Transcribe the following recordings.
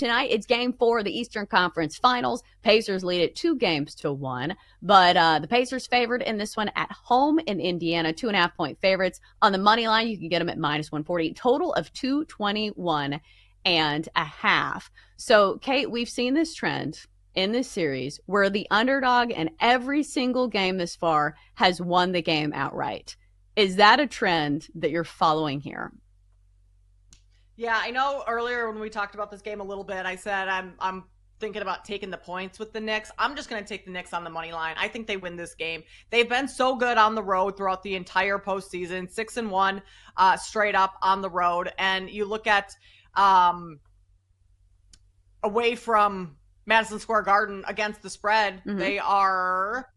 tonight it's game 4 of the Eastern Conference Finals. Pacers lead it 2-1, but the Pacers favored in this one at home in Indiana, 2.5-point favorites. On the money line, you can get them at -140, total of 221.5. So, Kate, we've seen this trend in this series where the underdog in every single game this far has won the game outright. Is that a trend that you're following here? Yeah, I know earlier when we talked about this game a little bit, I said I'm thinking about taking the points with the Knicks. I'm just going to take the Knicks on the money line. I think they win this game. They've been so good on the road throughout the entire postseason, 6-1 straight up on the road. And you look at away from Madison Square Garden against the spread, they are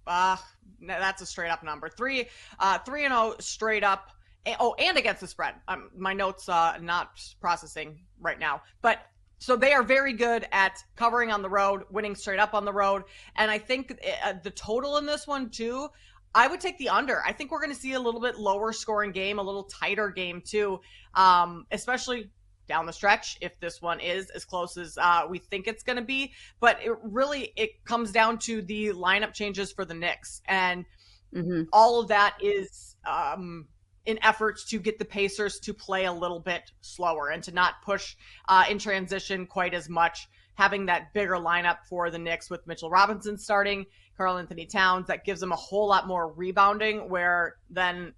that's a straight up number. 3-0 straight up. Oh, and against the spread. My notes not processing right now. But so they are very good at covering on the road, winning straight up on the road. And I think the total in this one too, I would take the under. I think we're going to see a little bit lower scoring game, a little tighter game too, especially down the stretch, if this one is as close as we think it's going to be. But it comes down to the lineup changes for the Knicks. And all of that is in efforts to get the Pacers to play a little bit slower and to not push in transition quite as much, having that bigger lineup for the Knicks with Mitchell Robinson starting, Karl-Anthony Towns, that gives them a whole lot more rebounding, where then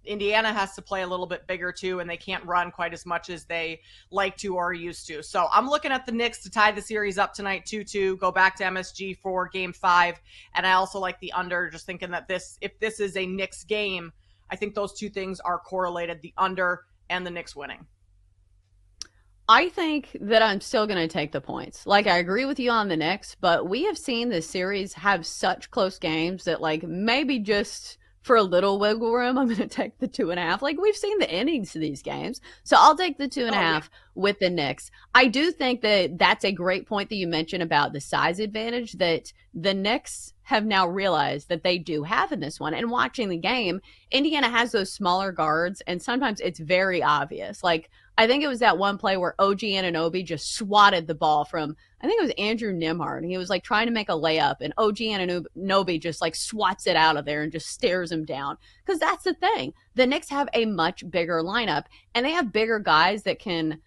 Indiana has to play a little bit bigger too, and they can't run quite as much as they like to or are used to. So I'm looking at the Knicks to tie the series up tonight 2-2, go back to MSG for game 5. And I also like the under, just thinking that if this is a Knicks game, I think those two things are correlated, the under and the Knicks winning. I think that I'm still going to take the points. Like, I agree with you on the Knicks, but we have seen this series have such close games that, like, maybe just for a little wiggle room, I'm going to take the 2.5. Like, we've seen the innings of these games. So I'll take the 2.5 with the Knicks. I do think that that's a great point that you mentioned about the size advantage that the Knicks have now realized that they do have in this one. And watching the game, Indiana has those smaller guards, and sometimes it's very obvious. Like, I think it was that one play where OG Anunoby just swatted the ball from, I think it was Andrew Nembhard. He was like trying to make a layup, and OG Anunoby just like swats it out of there and just stares him down. Because that's the thing. The Knicks have a much bigger lineup, and they have bigger guys that can,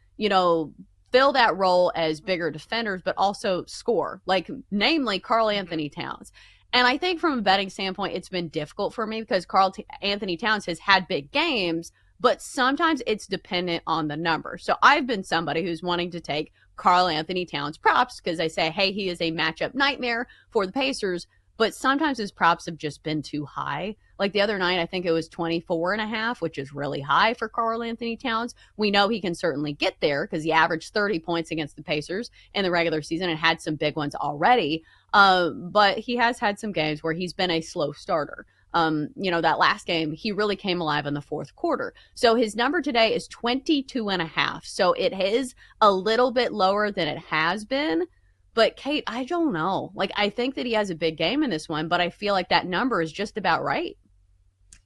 fill that role as bigger defenders, but also score, like namely Karl-Anthony Towns. And I think from a betting standpoint, it's been difficult for me because Karl-Anthony Towns has had big games, but sometimes it's dependent on the number. So I've been somebody who's wanting to take Karl-Anthony Towns props because I say, hey, he is a matchup nightmare for the Pacers, but sometimes his props have just been too high. Like the other night, I think it was 24.5, which is really high for Karl-Anthony Towns. We know he can certainly get there because he averaged 30 points against the Pacers in the regular season and had some big ones already. But he has had some games where he's been a slow starter. That last game, he really came alive in the fourth quarter. So his number today is 22.5. So it is a little bit lower than it has been. But Kate, I don't know. Like, I think that he has a big game in this one, but I feel like that number is just about right.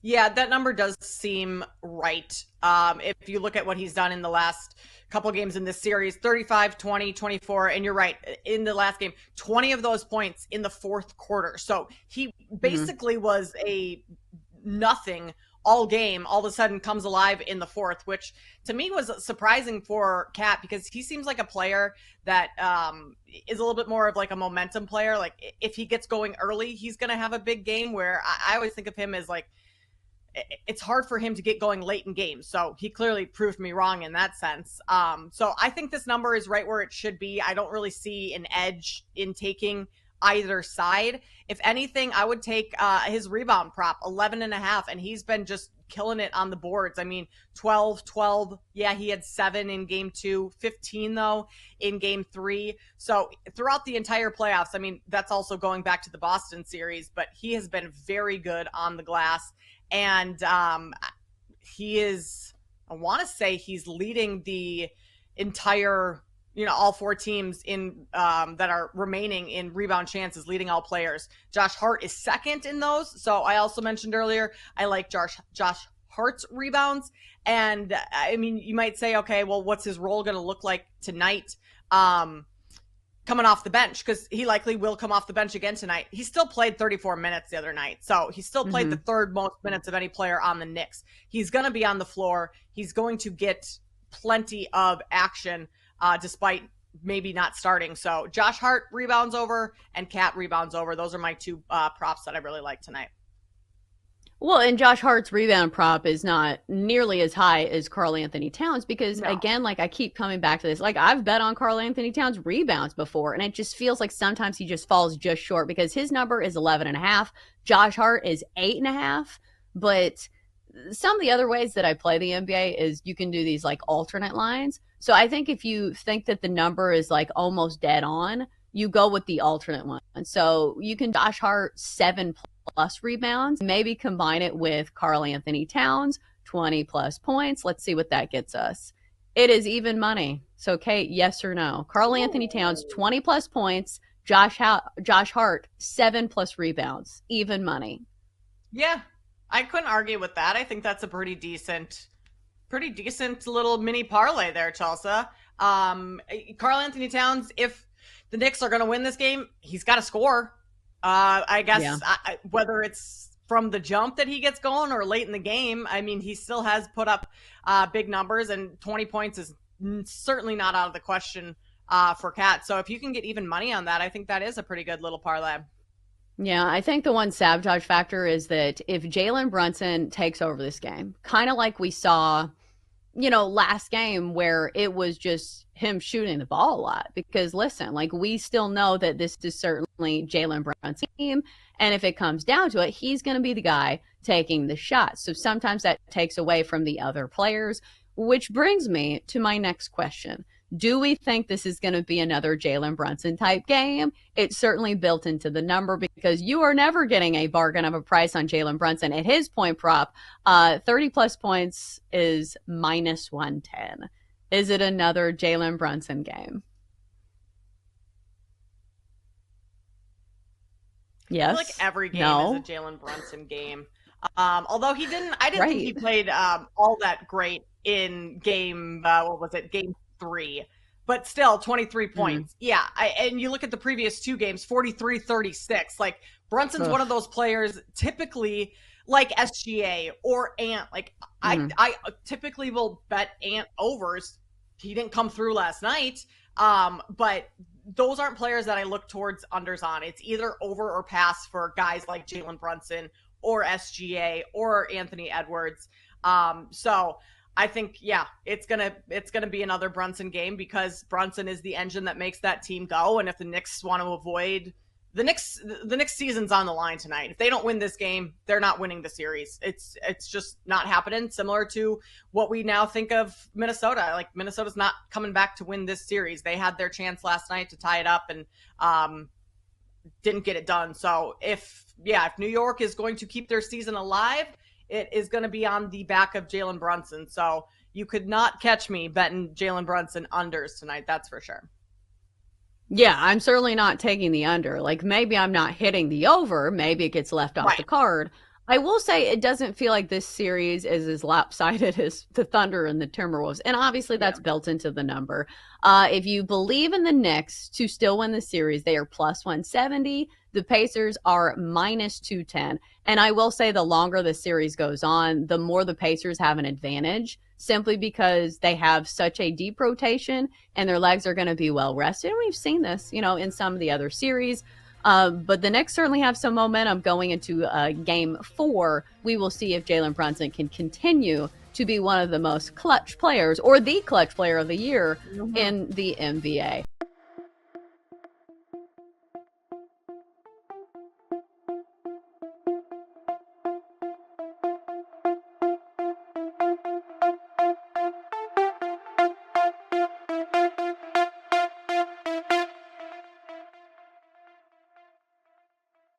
Yeah, that number does seem right. If you look at what he's done in the last couple games in this series, 35, 20, 24, and you're right, in the last game, 20 of those points in the fourth quarter. So he basically was a nothing all game, all of a sudden comes alive in the fourth, which to me was surprising for Cat because he seems like a player that is a little bit more of like a momentum player. Like if he gets going early, he's going to have a big game, where I always think of him as like, it's hard for him to get going late in games. So he clearly proved me wrong in that sense. So I think this number is right where it should be. I don't really see an edge in taking either side. If anything, I would take his rebound prop, 11.5, and he's been just killing it on the boards. I mean, 12. Yeah, he had 7 in game 2, 15 though in game 3. So throughout the entire playoffs, I mean, that's also going back to the Boston series, but he has been very good on the glass. And he is, I want to say he's leading the entire, all 4 teams in that are remaining in rebound chances, leading all players. Josh Hart is second in those. So I also mentioned earlier, I like Josh Hart's rebounds. And I mean, you might say, okay, well, what's his role going to look like tonight? Coming off the bench, because he likely will come off the bench again tonight. He still played 34 minutes the other night, so he still played the third most minutes of any player on the Knicks. He's going to be on the floor. He's going to get plenty of action, despite maybe not starting. So Josh Hart rebounds over and Cat rebounds over. Those are my two props that I really like tonight. Well, and Josh Hart's rebound prop is not nearly as high as Karl Anthony Towns because, again, like I keep coming back to this, like I've bet on Karl Anthony Towns rebounds before, and it just feels like sometimes he just falls just short because his number is 11.5. Josh Hart is 8.5. But some of the other ways that I play the NBA is you can do these like alternate lines. So I think if you think that the number is like almost dead on, you go with the alternate one. So you can Josh Hart 7+ rebounds, maybe combine it with Karl Anthony Towns 20+ points. Let's see what that gets us. It is even money. So Kate, yes or no? Karl Anthony Towns 20+ points, Josh Hart 7+ rebounds, even money. Yeah, I couldn't argue with that. I think that's a pretty decent little mini parlay there, Chelsa. Karl Anthony Towns, if the Knicks are going to win this game, he's got to score. I guess whether it's from the jump that he gets going or late in the game, I mean, he still has put up big numbers, and 20 points is certainly not out of the question for Cat. So if you can get even money on that, I think that is a pretty good little parlay. Yeah, I think the one sabotage factor is that if Jalen Brunson takes over this game, kind of like we saw, last game where it was just him shooting the ball a lot. Because listen, like we still know that this is certainly Jalen Brunson's team. And if it comes down to it, he's going to be the guy taking the shots. So sometimes that takes away from the other players, which brings me to my next question. Do we think this is going to be another Jalen Brunson type game? It's certainly built into the number because you are never getting a bargain of a price on Jalen Brunson at his point prop. 30+ points is -110. Is it another Jalen Brunson game? Yes. I feel like every game is a Jalen Brunson game. Although I didn't think he played all that great in game, game 3, but still 23 points. Yeah. And you look at the previous two games, 43-36. Like Brunson's one of those players typically like SGA or Ant. Like I typically will bet Ant overs. He didn't come through last night. But those aren't players that I look towards unders on. It's either over or pass for guys like Jalen Brunson or SGA or Anthony Edwards. So I think, it's gonna be another Brunson game because Brunson is the engine that makes that team go. And if the Knicks want to avoid the Knicks season's on the line tonight. If they don't win this game, they're not winning the series. It's just not happening. Similar to what we now think of Minnesota. Like Minnesota's not coming back to win this series. They had their chance last night to tie it up and didn't get it done. So if New York is going to keep their season alive, it is going to be on the back of Jalen Brunson. So you could not catch me betting Jalen Brunson unders tonight. That's for sure. Yeah, I'm certainly not taking the under. Like maybe I'm not hitting the over. Maybe it gets left off the card. I will say it doesn't feel like this series is as lopsided as the Thunder and the Timberwolves. And obviously that's built into the number. If you believe in the Knicks to still win the series, they are +170. The Pacers are -210. And I will say the longer the series goes on, the more the Pacers have an advantage simply because they have such a deep rotation and their legs are going to be well rested. And we've seen this, in some of the other series. But the Knicks certainly have some momentum going into game 4. We will see if Jalen Brunson can continue to be one of the most clutch players or the clutch player of the year in the NBA.